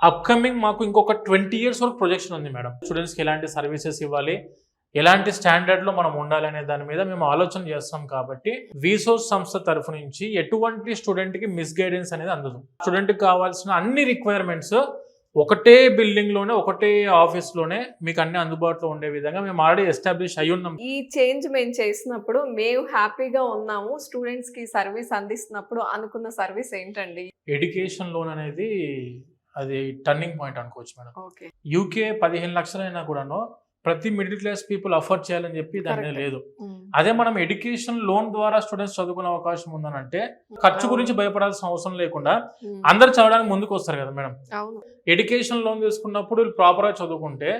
Upcoming మాకు ఇంకొక 20 years వరకు ప్రొజెక్షన్ ఉంది మేడం. స్టూడెంట్స్కి ఎలాంటి సర్వీసెస్ ఇవ్వాలి, ఎలాంటి స్టాండర్డ్లో మనం ఉండాలనే దాని మీద మేము ఆలోచన చేస్తాం. కాబట్టి వీసోస్ సంస్థ తరఫు నుంచి ఎటువంటి స్టూడెంట్కి మిస్గైడెన్స్ అనేది అందదు. స్టూడెంట్కి కావాల్సిన అన్ని రిక్వైర్మెంట్స్ ఒకటే బిల్డింగ్లోనే, ఒకటే ఆఫీస్లోనే మీకు అన్ని అందుబాటులో ఉండే విధంగా మేము ఆల్రెడీ ఎస్టాబ్లిష్ అయ్యి ఉన్నాం. ఈ చేంజ్ మేము చేసినప్పుడు మేము హ్యాపీగా ఉన్నాము, స్టూడెంట్స్ కి సర్వీస్ అందిస్తున్నప్పుడు అనుకున్న సర్వీస్ ఏంటండి? ఎడ్యుకేషన్ లోన్ అనేది అది టర్నింగ్ పాయింట్ అనుకోవచ్చు మేడం. ఓకే. యూకే 15 లక్షలైనా కూడాను ప్రతి మిడిల్ క్లాస్ పీపుల్ అఫోర్డ్ చేయాలని చెప్పి దాని మీద లేదు. ఉమ్. అదే మనం ఎడ్యుకేషన్ లోన్ ద్వారా స్టూడెంట్స్ చదువుకునే అవకాశం ఉందనంటే ఖర్చు గురించి భయపడాల్సిన అవసరం లేకుండా ఉమ్. అందరు చదవడానికి ముందుకు వస్తారు కదా మేడం. అవును. ఎడ్యుకేషన్ లోన్ తీసుకున్నప్పుడు ప్రాపర్ గా చదువుకుంటే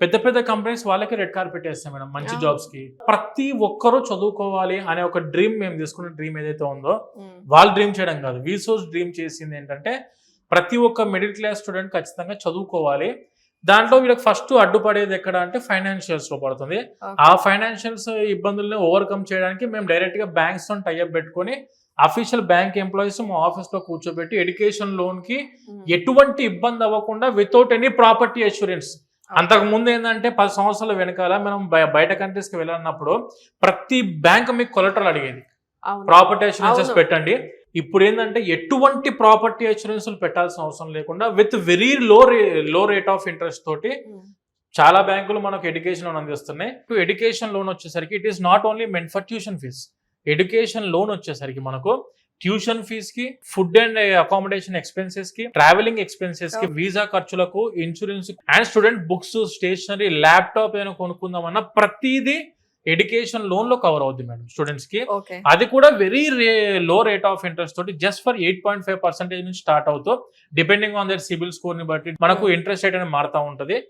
పెద్ద పెద్ద కంపెనీస్ వాళ్ళకి రెడ్ కార్పెట్ వేస్తాయి మేడం మంచి జాబ్స్ కి. ప్రతి ఒక్కరూ చదువుకోవాలి అనే ఒక డ్రీమ్, మేము తీసుకున్న డ్రీమ్ ఏదైతే ఉందో ఉమ్. వాళ్ళు డ్రీమ్ చేయడం కాదు, వీసోస్ డ్రీమ్ చేసింది ఏంటంటే ప్రతి ఒక్క మిడిల్ క్లాస్ స్టూడెంట్ ఖచ్చితంగా చదువుకోవాలి. దాంట్లో వీళ్ళకి ఫస్ట్ అడ్డుపడేది ఎక్కడ అంటే ఫైనాన్షియల్స్ లో పడుతుంది. ఆ ఫైనాన్షియల్స్ ఇబ్బందుల్ని ఓవర్కమ్ చేయడానికి మేము డైరెక్ట్ గా బ్యాంక్స్ తో టైఅప్ పెట్టుకొని అఫీషియల్ బ్యాంక్ ఎంప్లాయీస్ మా ఆఫీస్ లో కూర్చోబెట్టి ఎడ్యుకేషన్ లోన్ కి ఎటువంటి ఇబ్బంది అవ్వకుండా వితౌట్ ఎనీ ప్రాపర్టీ అష్యూరెన్స్. అంతకు ముందు ఏంటంటే 10 సంవత్సరాల వెనకాల మనం బయట కంట్రీస్ కి వెళ్ళినప్పుడు ప్రతి బ్యాంక్ మీకు కొలెటరల్ అడిగేది, అవును. ప్రాపర్టీ అష్యూరెన్సెస్ అవును. పెట్టండి. ఇప్పుడు ఏంటంటే ఎటువంటి ప్రాపర్టీ అష్యూరెన్స్ పెట్టాల్సిన అవసరం లేకుండా with very low rate of interest తోటి ఉమ్. చాలా బ్యాంకులు మనకు ఎడ్యుకేషన్ లోన్ అందిస్తున్నాయి. ఎడ్యుకేషన్ లోన్ వచ్చేసరికి it is not only meant for tuition fees. Education loan వచ్చేసరికి మనకు ట్యూషన్ ఫీజ్ కి, ఫుడ్ అండ్ అకామిడేషన్ ఎక్స్పెన్సెస్ కి, ట్రావెలింగ్ ఎక్స్పెన్సెస్ కి, వీసా ఖర్చులకు, insurance and student books, stationery, laptop ఏమైనా కొనుక్కుందామన్నా ప్రతిదీ ఎడ్యుకేషన్ లోన్ లో కవర్ అవుద్ది మేడం స్టూడెంట్స్ కి. ఓకే. అది కూడా very low rate of interest తోటి జస్ట్ ఫర్ 8.5% నుంచి స్టార్ట్ అవుతూ depending on their CIBIL score ని బట్టి మనకు ఇంట్రెస్ట్ రేట్ అనేది మారుతూ ఉంటది.